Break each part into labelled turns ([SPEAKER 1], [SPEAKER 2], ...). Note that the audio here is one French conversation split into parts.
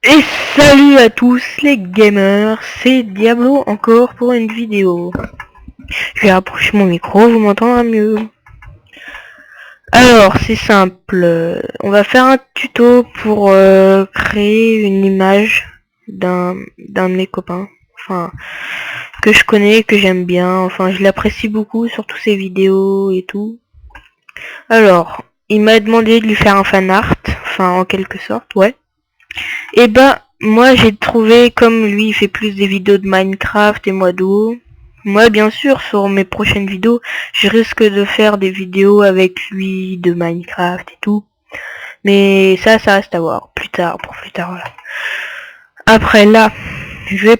[SPEAKER 1] Et salut à tous les gamers, c'est Diablo encore pour une vidéo. Je vais rapprocher mon micro, vous m'entendrez mieux. Alors c'est simple, on va faire un tuto pour créer une image d'un de mes copains, enfin que je connais, que j'aime bien, enfin je l'apprécie beaucoup sur toutes ses vidéos et tout. Alors, il m'a demandé de lui faire un fan art, enfin en quelque sorte, ouais. Et bah, moi j'ai trouvé, comme lui il fait plus des vidéos de Minecraft et moi d'eau. Moi bien sûr sur mes prochaines vidéos, je risque de faire des vidéos avec lui de Minecraft et tout. Mais ça reste à voir, plus tard, pour plus tard, voilà. Après là, j'ai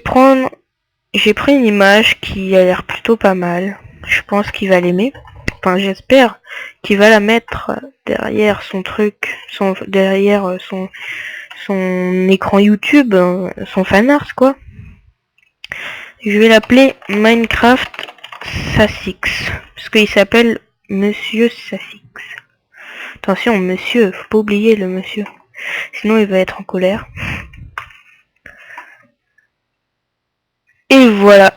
[SPEAKER 1] pris une image qui a l'air plutôt pas mal. Je pense qu'il va l'aimer. Enfin j'espère qu'il va la mettre derrière son truc, derrière son écran YouTube, son fanart quoi. Je vais l'appeler Minecraft Sassix, parce qu'il s'appelle Monsieur Sassix. Attention monsieur, faut pas oublier le monsieur, sinon il va être en colère. Et voilà,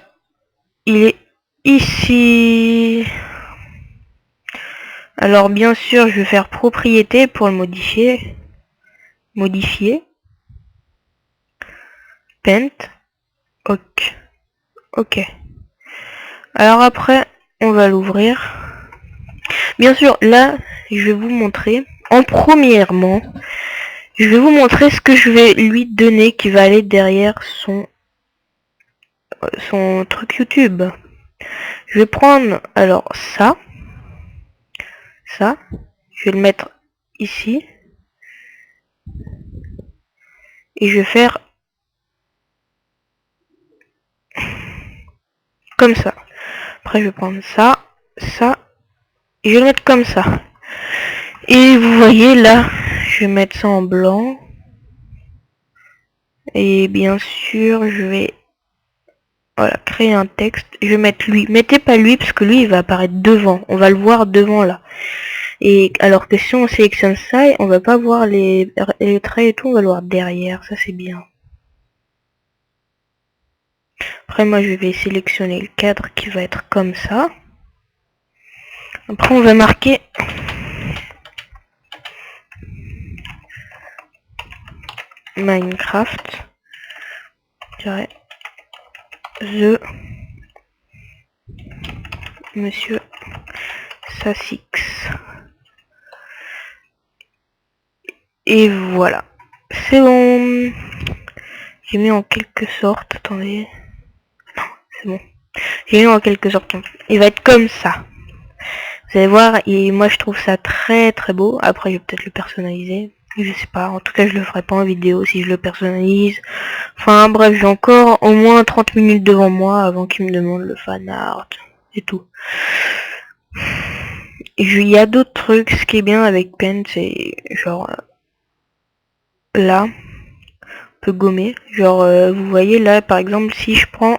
[SPEAKER 1] il est ici. Alors bien sûr je vais faire propriété pour le modifier. Paint. Ok. Alors après, on va l'ouvrir. Bien sûr, là, je vais vous montrer. Premièrement, je vais vous montrer ce que je vais lui donner qui va aller derrière son truc YouTube. Je vais prendre, alors, ça. Je vais le mettre ici. Et je vais faire comme ça. Après, je vais prendre ça. Et je vais le mettre comme ça. Et vous voyez là, je vais mettre ça en blanc. Et bien sûr, je vais créer un texte. Je vais mettre lui. Mettez pas lui parce que lui il va apparaître devant. On va le voir devant là. Et alors que si on sélectionne ça, on va pas voir les traits et tout, on va le voir derrière. Ça c'est bien. Après moi je vais sélectionner le cadre qui va être comme ça. Après on va marquer Minecraft The Monsieur Sassix. Et voilà. C'est bon. J'ai mis en quelque sorte. Attendez. Non, c'est bon. J'ai mis en quelque sorte. Il va être comme ça. Vous allez voir, et moi je trouve ça très très beau. Après je vais peut-être le personnaliser. Je sais pas, en tout cas je le ferai pas en vidéo si je le personnalise. Enfin bref, j'ai encore au moins 30 minutes devant moi avant qu'il me demande le fan art et tout. Il y a d'autres trucs, ce qui est bien avec Paint, c'est genre là, on peut gommer. Genre vous voyez là par exemple si je prends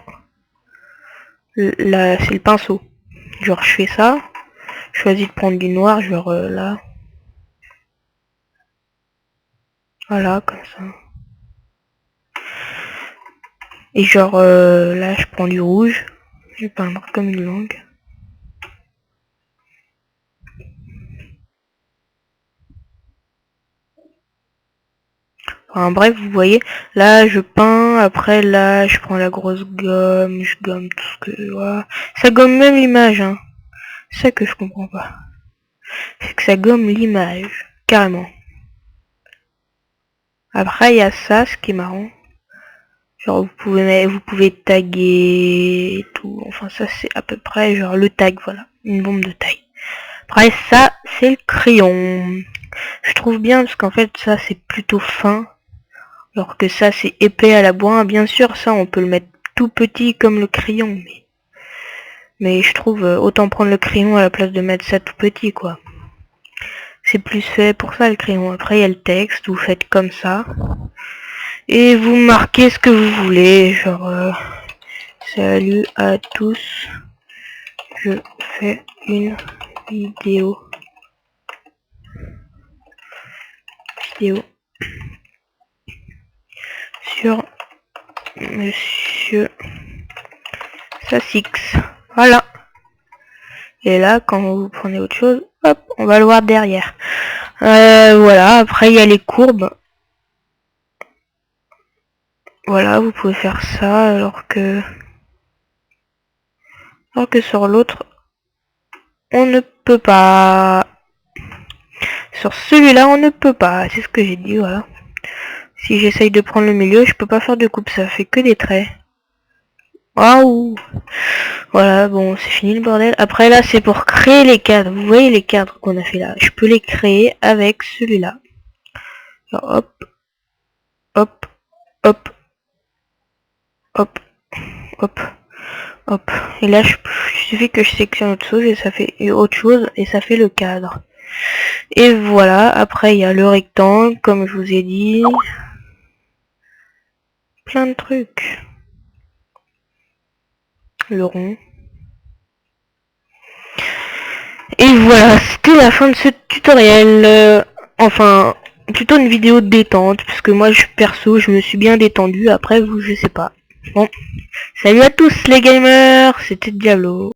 [SPEAKER 1] là c'est le pinceau. Genre je fais ça, je choisis de prendre du noir, genre là. Voilà, comme ça. Et genre là je prends du rouge. Je vais peindre comme une langue. Enfin bref, vous voyez, là je peins, après là je prends la grosse gomme, je gomme tout ce que... Voilà. Ça gomme même l'image, hein. C'est ça que je comprends pas. C'est que ça gomme l'image, carrément. Après il y a ça, ce qui est marrant. Genre vous pouvez taguer et tout. Enfin ça c'est à peu près genre le tag, voilà. Une bombe de tag. Après ça c'est le crayon. Je trouve bien parce qu'en fait ça c'est plutôt fin. Alors que ça c'est épais à la bois. Bien sûr ça on peut le mettre tout petit comme le crayon. Mais je trouve autant prendre le crayon à la place de mettre ça tout petit quoi. C'est plus fait pour ça le crayon. Après il y a le texte, vous faites comme ça. Et vous marquez ce que vous voulez. Genre salut à tous. Je fais une vidéo. sur Monsieur Sassix. Voilà. Et là, quand vous prenez autre chose, hop, on va le voir derrière. Voilà, après il y a les courbes. Voilà, vous pouvez faire ça alors que sur l'autre, on ne peut pas. Sur celui-là, on ne peut pas. C'est ce que j'ai dit, voilà. Si j'essaye de prendre le milieu, je peux pas faire de coupe, ça fait que des traits. Waouh! Voilà, bon, c'est fini le bordel. Après là, c'est pour créer les cadres. Vous voyez les cadres qu'on a fait là. Je peux les créer avec celui-là. Hop, hop, hop, hop, hop, hop. Et là, il suffit que je sélectionne autre chose et ça fait autre chose et ça fait le cadre. Et voilà, après il y a le rectangle, comme je vous ai dit. Plein de trucs. Le rond. Et voilà, c'était la fin de ce tutoriel. Enfin, plutôt une vidéo de détente, parce que moi, perso, je me suis bien détendu. Après, vous, je sais pas. Bon, salut à tous les gamers, c'était Diablo.